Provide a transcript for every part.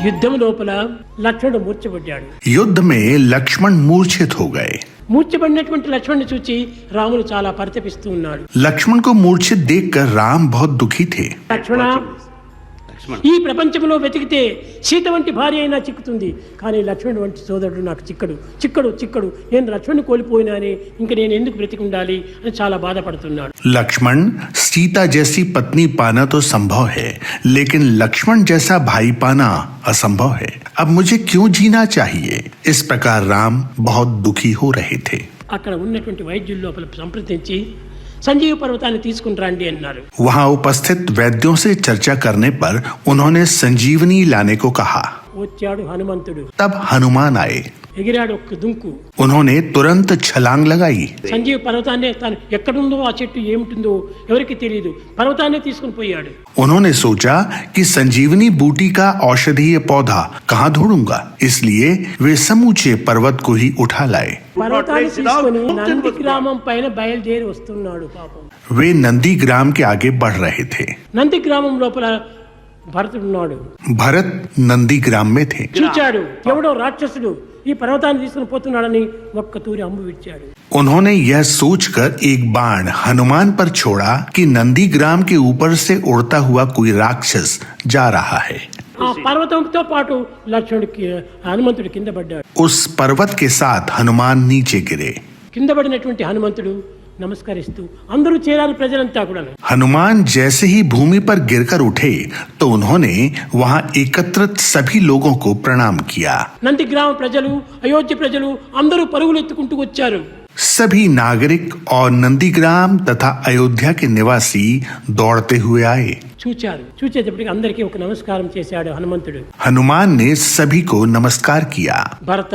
యుద్ధం లోపల లక్ష్మణుడు మూర్ఛపడ్డాడు. युद्ध में लक्ष्मण मूर्छित हो गए. మూర్ఛపడినటువంటి లక్ష్మణుని చూచి రాముడు చాలా పరితపిస్తూ ఉన్నాడు. लक्ष्मण को मूर्छित देखकर राम बहुत दुखी थे. లక్ష్మణ, ఈ ప్రపంచంలో వెతికితే సీత వంటి భార్య అయినా చిక్కుతుంది, కానీ లక్ష్మణుడు వంటి సోదరుడు నాకు చిక్కడు. నేను లక్ష్మణుని కోల్పోయినానే, ఇంక నేను ఎందుకు బ్రతికి ఉండాలి అని చాలా బాధపడుతున్నాడు. लक्ष्मण, सीता जैसी पत्नी पाना तो संभव है, लेकिन लक्ष्मण जैसा भाई पाना असंभव है. अब मुझे क्यों जीना चाहिए? इस प्रकार राम बहुत दुखी हो रहे थे. అక్కడ ఉన్నటువంటి వైద్యుల లోపల సంప్రదించి संजीव पर्वताన్ని తీసుకుని రండి అన్నారు. वहां उपस्थित वैद्यों से चर्चा करने पर उन्होंने संजीवनी लाने को कहा. వచ్చాడు హనుమంతుడు. तब हनुमान आए. ఎగిరాడు ఒక్క దుంకు. उन्होंने तुरंत छलांग लगाई. సంజీవ పర్వతాన్ని తాను ఎక్కడుందో ఆ చెట్టు ఏమిటిందో ఎవరికి తెలియదు, పర్వతాన్ని తీసుకుని పోయాడు. उन्होंने सोचा कि संजीवनी बूटी का औषधीय पौधा कहाँ ढूंढूंगा, इसलिए वे समूचे पर्वत को ही उठा लाए. పర్వతాన్ని తీసుకుని నంది గ్రామం పైన బయలుదేరి వస్తున్నాడు. పాపం वे नंदी ग्राम के आगे बढ़ रहे थे. నంది గ్రామం లోపల భరతుడున్నాడు. भरत नंदी ग्राम में थे. చూచాడు, ఎవడో రాక్షసుడు ఈ పర్వతాన్ని తీసుకుని పోతున్నాడని ఒక్క తూరి అంబు విచ్చాడు. उन्होंने यह सोचकर एक बाण हनुमान पर छोड़ा कि नंदी ग्राम के ऊपर से उड़ता हुआ कोई राक्षस जा रहा है. ఆ పర్వతంతో పాటు లక్ష్మణుడికి హనుమంతుడు కింద పడ్డాడు. उस पर्वत के साथ हनुमान नीचे गिरे. కింద పడినటువంటి హనుమంతుడు నమస్కరిస్తూ అందరూ చేరాలి ప్రజలంతా కూడా. हनुमान जैसे ही भूमि पर गिरकर उठे तो उन्होंने वहां एकत्रित सभी लोगों को प्रणाम किया. నంది గ్రామ ప్రజలు, అయోధ్య ప్రజలు అందరూ పరుగులు ఎత్తుకుంటూ వచ్చారు. सभी नागरिक और नंदीग्राम तथा अयोध्या के निवासी दौड़ते हुए आए. చూచేటప్పటికి అందరికీ ఒక నమస్కారం చేశాడు హనుమంతుడు. हनुमान ने सभी को नमस्कार किया. భరత,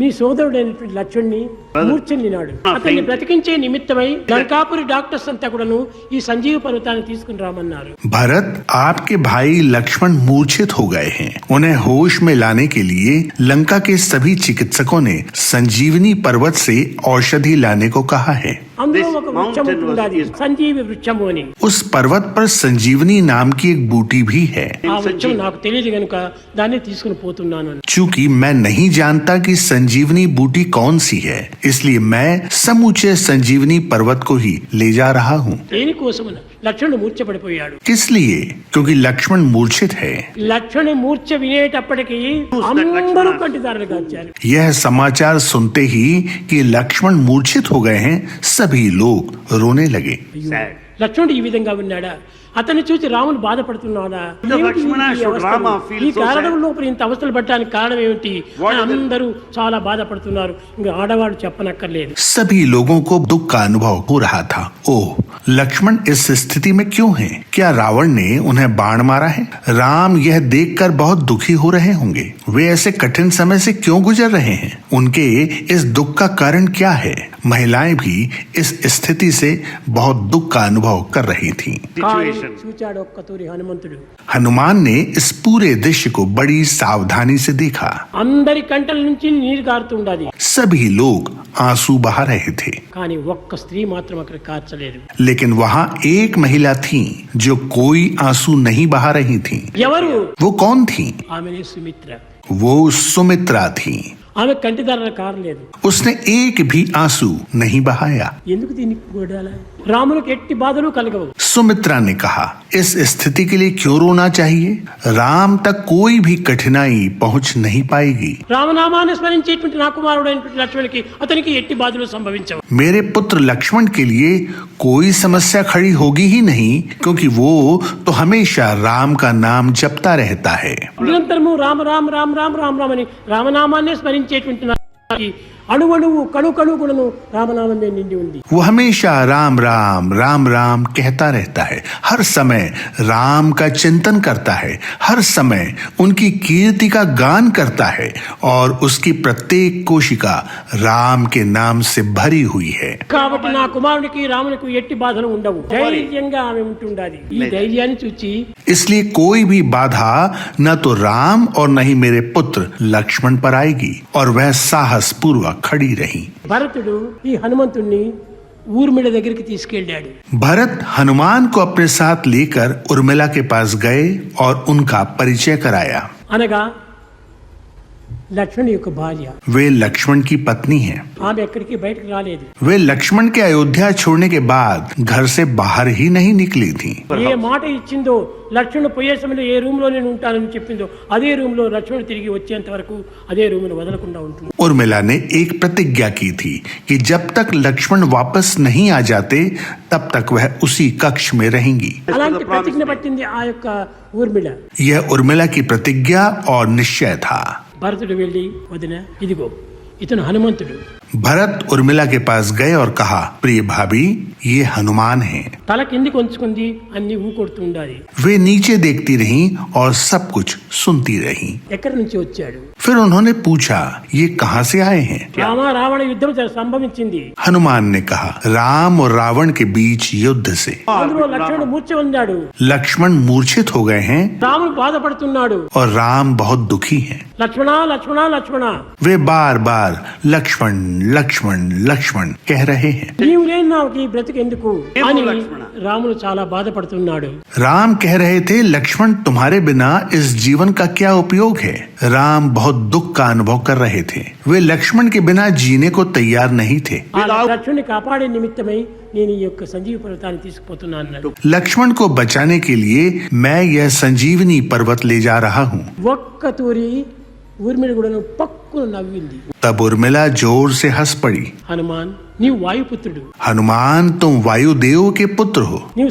మీ సోదరుడైనటువంటి లక్ష్మణ్ణి మూర్ఛనినాడు, అతన్ని బ్రతికించే నిమిత్తమై లంకాపురి డాక్టర్స్ అంతా కూడాను ఈ సంజీవ పర్వతాన్ని తీసుకుని రామన్నారు. भरत, आपके भाई लक्ष्मण मूर्छित हो गए हैं. उन्हें होश में लाने के लिए लंका के सभी चिकित्सकों ने संजीवनी पर्वत से औषधि लाने को कहा है. అందులో ఒక వృక్షం ఉండాలి, సంజీవి వృక్షము అని. उस पर्वत पर संजीवनी नाम की एक बूटी भी है. ఆ వృక్షం నాకు తెలియదు కనుక దాన్ని తీసుకుని పోతున్నాను అని. चूंकि मैं नहीं जानता कि संजीवनी बूटी कौन सी है, इसलिए मैं समूचे संजीवनी पर्वत को ही ले जा रहा हूँ. దేనికోసమన లక్ష్మణుడు మూర్ఛపడిపోయాడు. किस लिए? क्योंकि लक्ष्मण मूर्छित है. లక్ష్మణుని మూర్ఛ వినేటప్పటికీ అందరూ కంటిదారులుగా వచ్చారు. यह समाचार सुनते ही कि लक्ष्मण मूर्छित हो गए हैं, सभी लोग रोने लगे. లక్ష్మణుడు ఈ విధంగా ఉన్నాడా? అతన్ని చూసి రాముడు బాధపడుతున్నాడా? ఈ కారణం లోపల ఇంత అవస్థలు పడటానికి కారణం ఏమిటి? అందరూ చాలా బాధపడుతున్నారు. ఇంకా ఆడవాడు చెప్పనక్కర్లేదు. सभी लोगों को दुख का अनुभव हो रहा था. ओह, लक्ष्मण इस स्थिति में क्यों हैं? क्या रावण ने उन्हें बाण मारा है? राम यह देखकर बहुत दुखी हो रहे होंगे. वे ऐसे कठिन समय से क्यों गुजर रहे हैं? उनके इस दुख का कारण क्या है? महिलाएं भी इस स्थिति से बहुत दुख का अनुभव कर रही थीं. చూచాడు ఒక్క తూరి హనుమంతుడు. हनुमान ने इस पूरे दृश्य को बड़ी सावधानी से देखा. అందరి కంటల నుంచి నీరు కారుతుండాలి. सभी लोग आंसू बहा रहे थे, కానీ ఒక్క స్త్రీ మాత్రం అక్కడ కార్చలేదు. लेकिन वहां एक महिला थी जो कोई आंसू नहीं बहा रही थी. ఎవరు? वो कौन थी? ఆమెనే సుమిత్ర. वो सुमित्रा थी. ఆమె కంటిదారుల కారలేదు. उसने एक भी आंसू नहीं बहाया. ఎందుకు దీనికి గోడాల? రామునికి ఎట్టి బాధలు కలగవు. सुमित्रा ने कहा, इस स्थिति के लिए क्यों रोना चाहिए? राम तक कोई भी कठिनाई पहुंच नहीं पाएगी. రామనామాన్ని స్మరించేటువంటి నా కుమారుడైనటువంటి లక్ష్మణునికి అతనికి ఎట్టి బాధలు సంభవించవు. मेरे पुत्र लक्ष्मण के लिए कोई समस्या खड़ी होगी ही नहीं, क्योंकि वो तो हमेशा राम का नाम जपता रहता है. నిరంతరము రామ రామ రామ రామ రామ రామ అని రామనామాన్ని స్మరించేటువంటి నాకి అణువణువు కణు గుణను రామనామమే నిండి ఉంది. वो हमेशा राम राम राम राम कहता रहता है. हर समय राम का चिंतन करता है. हर समय उनकी कीर्ति का गान करता है और उसकी प्रत्येक कोशिका राम के नाम से भरी हुई है. కాబట్టి నా కుమారునికి రామునికి ఎట్టి బాధలు ఉండవు. ధైర్యంగా ఆమె ఉంటుండాలి. ఈ ధైర్యాన్ని చూచి इसलिए कोई भी बाधा न तो राम और न ही मेरे पुत्र लक्ष्मण पर आएगी. और वह साहस पूर्वक खड़ी रही. భరతుడు ఈ హనుమంతుణ్ణి ఊర్మిళ దగ్గరికి తీసుకెళ్ళాడు. भरत हनुमान को अपने साथ लेकर उर्मिला के पास गए और उनका परिचय कराया. అనగా లక్ష్మణుని యొక్క భార్య. वे लक्ष्मण की पत्नी हैं। ఆమె ఎక్కడికి బయటకు రాలేదు. वे लक्ष्मण के अयोध्या छोड़ने के बाद घर से बाहर ही नहीं निकली थी। ఏ మాట ఇచ్చిందో లక్ష్మణుడు పోయే సమయంలో ఏ రూమ్ లో నేను ఉంటానని చెప్పిందో అదే రూమ్ లో లక్ష్మణుడు తిరిగి వచ్చేంత వరకు అదే రూమ్ ను వదలకుండా ఉంటుంది. उर्मिला ने एक प्रतिज्ञा की थी कि जब तक लक्ष्मण वापस नहीं आ जाते तब तक वह उसी कक्ष में रहेंगी। అలాంటి ప్రతిజ్ఞ పట్టింది ఆ యొక్క ఊర్మిళ. यह उर्मिला की प्रतिज्ञा और निश्चय था। భరతుడు వెళ్ళి వదిన ఇదిగో ఇతను హనుమంతుడు. भरत उर्मिला के पास गए और कहा, प्रिय भाभी ये हनुमान हैं। తల కిందికి ఉంచుకుంది అన్ని ఊకొడుతూ ఉండాలి. वे नीचे देखती रहीं और सब कुछ सुनती रहीं। ఎక్కడి నుంచి వచ్చాడు? फिर उन्होंने पूछा, ये कहाँ से आए हैं? రామ రావణ యుద్ధం సంభవించింది. हनुमान ने कहा, राम और रावण के बीच युद्ध से అందులో లక్ష్మణుడు మూర్ఛ పొందాడు. लक्ष्मण मूर्छित हो गए हैं రాముడు బాధపడుతున్నాడు. और राम बहुत दुखी हैं। లక్ష్మణ లక్ష్మణ లక్ష్మణ वे बार बार लक्ष्मण लक्ष्मण लक्ष्मण कह रहे हैं। నీవు లేని నాకు ఈ బ్రతుకు ఎందుకు అని రాముడు చాలా బాధపడుతున్నాడు. राम कह रहे थे, लक्ष्मण तुम्हारे बिना इस जीवन का क्या उपयोग है? राम बहुत दुख का अनुभव कर रहे थे। वे लक्ष्मण के बिना जीने को तैयार नहीं थे। ఆ లక్ష్మణుని కాపాడే నిమిత్తమై నేను ఈ యొక్క సంజీవ పర్వతాన్ని తీసుకుపోతున్నాను అన్నాడు. लक्ष्मण को बचाने के लिए मैं यह संजीवनी पर्वत ले जा रहा हूँ। ఒక్క తూరి ఊర్మిళ కూడా పక్కున నవ్వింది. तब उर्मिला जोर से हंस पड़ी। హనుమాన్ నీవు వాయుపుత్రుడు, हनुमान तुम वायुदेव के पुत्र हो। నీవు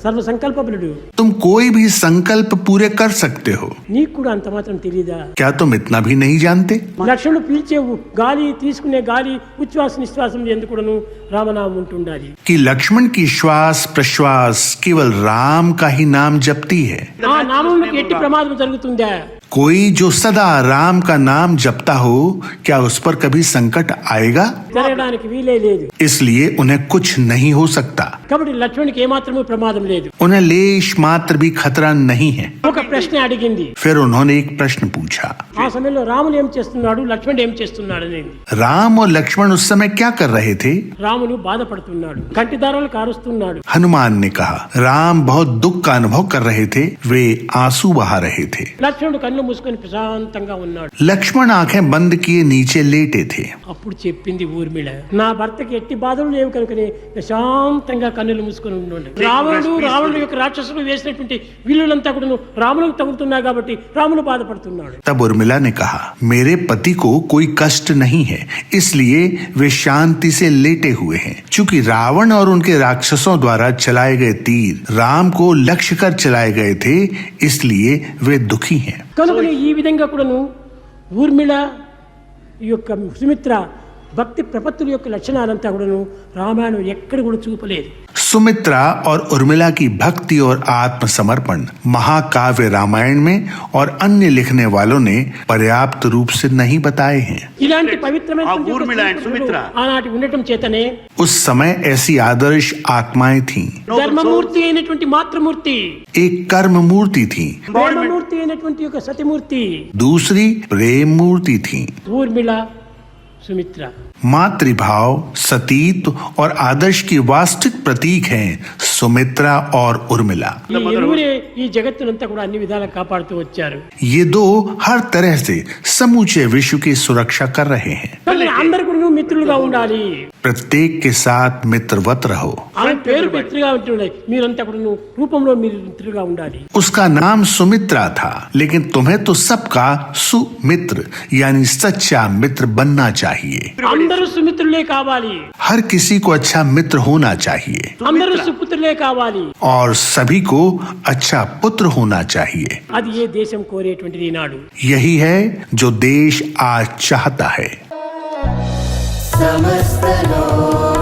సర్వ సంకల్పబలుడు, तुम कोई भी संकल्प पूरे कर सकते हो। నీకు కూడా అంత మాత్రం తెలియదా? क्या तुम इतना भी नहीं जानते? లక్ష్మణుడు పీల్చే గాలి తీసుకునే గాలి ఉచ్ఛ్వాస నిశ్వాసం ఎందుకు కూడాను రామనామం ఉంటుండాలి. कि लक्ष्मण की श्वास प्रश्वास केवल राम का ही नाम जपती है। ఆ నామంకి ఎట్టి ప్రమాదం జరుగుతుందా? कोई जो सदा राम का नाम जपता हो, क्या उस पर कभी संकट आएगा? జరగడానికి వీలే లేదు. इसलिए उन्हें कुछ नहीं हो सकता। కాబట్టి లక్ష్మణునికి ఏమాత్రమూ ప్రమాదం లేదు. उन्हें लेश मात्र भी खतरा नहीं है। ఒక ప్రశ్న అడిగింది. फिर उन्होंने एक प्रश्न पूछा, ఆ సమయంలో రాముడు ఏం చేస్తున్నాడు, లక్ష్మణుడు ఏం చేస్తున్నాడు అనేది. राम और लक्ष्मण उस समय क्या कर रहे थे? రాముడు బాధపడుతున్నాడు, కంటిదారాలు కారుస్తున్నాడు. हनुमान ने कहा, राम बहुत दुख का अनुभव कर रहे थे, वे आंसू बहा रहे थे। లక్ష్మణుడు కన్ను మూసుకొని ప్రశాంతంగా ఉన్నాడు. लक्ष्मण आंखें बंद किए नीचे लेटे थे। అప్పుడు చెప్పింది ఊర్మిళ, నా భర్తకి ఎట్టి బాధలు లేవు కనుకనే ప్రశాంతంగా కన్నులు మూసుకొని ఉండండి. రావణుడు యొక్క రాక్షసులు వేసినటువంటి విల్లులంతా కూడా రాములకు తగులుతున్నాయి కాబట్టి రాముడు బాధపడుతున్నాడు. तब उर्मिला ने कहा, मेरे पति को कोई कष्ट नहीं है, इसलिए वे शांति से लेटे हुए हैं। चूंकि रावण और उनके राक्षसों द्वारा चलाए गए तीर राम को लक्ष्य कर चलाए गए थे, इसलिए वे दुखी हैं। కనుకనే ఈ విధంగా కూడాను ఊర్మిళ ఈ యొక్క సుమిత్ర భక్తి ప్రపత్తుల యొక్క లక్షణాలంతా కూడాను రామాయణం ఎక్కడ కూడా చూపలేదు. सुमित्रा और उर्मिला की भक्ति और आत्मसमर्पण महाकाव्य रामायण में और अन्य लिखने वालों ने पर्याप्त रूप से नहीं बताए हैं। ఇలాంటి పవిత్రమైన ఆనాటి ఉండటం చేతనే उस समय ऐसी आदर्श आत्माएं थीं। ధర్మమూర్తి అయినటువంటి మాతృమూర్తి, एक कर्म मूर्ति थी, ప్రేమమూర్తి అయినటువంటి యొక్క సతిమూర్తి दूसरी प्रेम मूर्ति थी। ఊర్మిళ सुमित्रा मातृभाव सतीत्व और आदर्श की वास्तविक प्रतीक हैं सुमित्रा और उर्मिला। ఈ ఇరువురే ఈ జగత్తునంతా కూడా అన్ని విధాలా కాపాడుతూ వచ్చారు. ये दो हर तरह से समूचे विश्व की सुरक्षा कर रहे हैं। కానీ అందరూ కూడా నువ్వు మిత్రులుగా ఉండాలి. प्रत्येक के साथ मित्रवत रहो। ఆమె పేరు మిత్రులుగా ఉంటుండే, మీరంతా కూడా నువ్వు రూపంలో మీరు మిత్రులుగా ఉండాలి. उसका नाम सुमित्रा था, लेकिन तुम्हें तो सबका सुमित्र यानी सच्चा मित्र बनना चाहिए। అందరూ సుమిత్రులే కావాలి, हर किसी को अच्छा मित्र होना चाहिए అందరూ సుపుత్రులే కావాలి. और सभी को अच्छा पुत्र होना चाहिए। అది ఏ దేశం కోరేటువంటిది ఈనాడు. यही है जो देश आज चाहता है। समस्त लोक